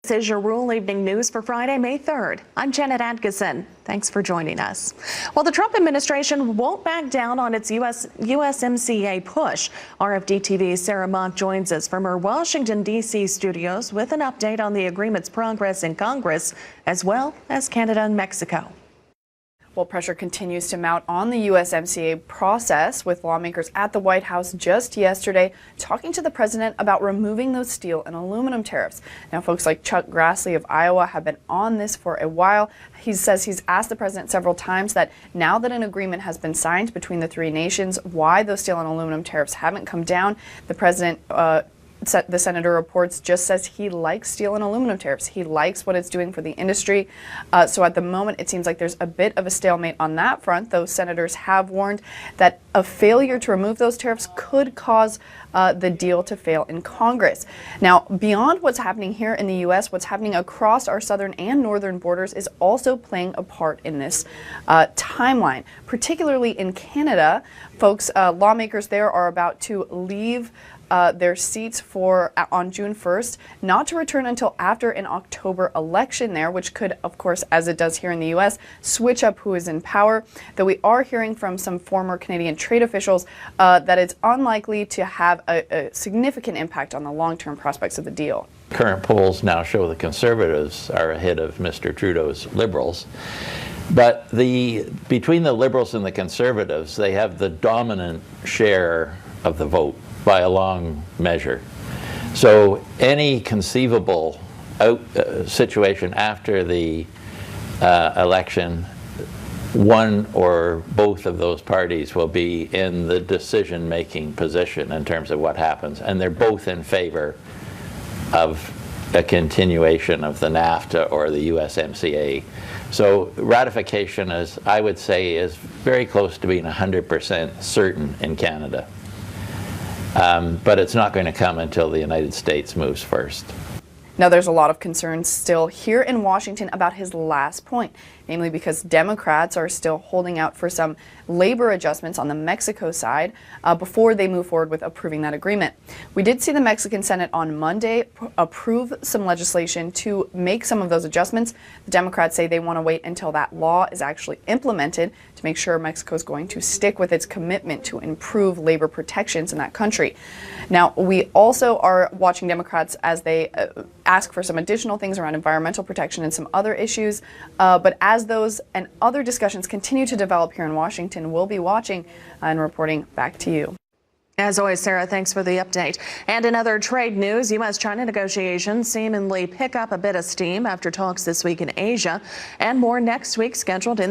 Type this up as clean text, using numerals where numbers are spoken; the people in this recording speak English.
This is your Rural Evening News for Friday, May 3rd. I'm Janet Atkinson. Thanks for joining us. Well, the Trump administration won't back down on its USMCA push. RFD-TV's Sarah Mock joins us from her Washington, D.C. studios with an update on the agreement's progress in Congress, as well as Canada and Mexico. Well, pressure continues to mount on the USMCA process, with lawmakers at the White House just yesterday talking to the president about removing those steel and aluminum tariffs. Now, folks like Chuck Grassley of Iowa have been on this for a while. He says he's asked the president several times that now that an agreement has been signed between the three nations, why those steel and aluminum tariffs haven't come down. The president the senator reports just says he likes steel and aluminum tariffs. He likes what it's doing for the industry. So at the moment, it seems like there's a bit of a stalemate on that front. Those senators have warned that a failure to remove those tariffs could cause the deal to fail in Congress. Now, beyond what's happening here in the U.S., what's happening across our southern and northern borders is also playing a part in this timeline. Particularly in Canada, folks, lawmakers there are about to leave their seats on June 1st, not to return until after an October election there, which could, of course, as it does here in the U.S., switch up who is in power. Though we are hearing from some former Canadian trade officials that it's unlikely to have a significant impact on the long-term prospects of the deal. Current polls now show the Conservatives are ahead of Mr. Trudeau's Liberals. But between the Liberals and the Conservatives, they have the dominant share of the vote by a long measure. So any conceivable situation after the election, one or both of those parties will be in the decision-making position in terms of what happens, and they're both in favor of a continuation of the NAFTA or the USMCA. So ratification, is, I would say, is very close to being 100% certain in Canada. But it's not going to come until the United States moves first. Now, there's a lot of concerns still here in Washington about his last point, namely because Democrats are still holding out for some labor adjustments on the Mexico side before they move forward with approving that agreement. We did see the Mexican Senate on Monday approve some legislation to make some of those adjustments. The Democrats say they want to wait until that law is actually implemented to make sure Mexico is going to stick with its commitment to improve labor protections in that country. Now, we also are watching Democrats as they ask for some additional things around environmental protection and some other issues. But as those and other discussions continue to develop here in Washington, we'll be watching and reporting back to you. As always, Sarah, thanks for the update. And in other trade news, U.S.-China negotiations seemingly pick up a bit of steam after talks this week in Asia, and more next week scheduled in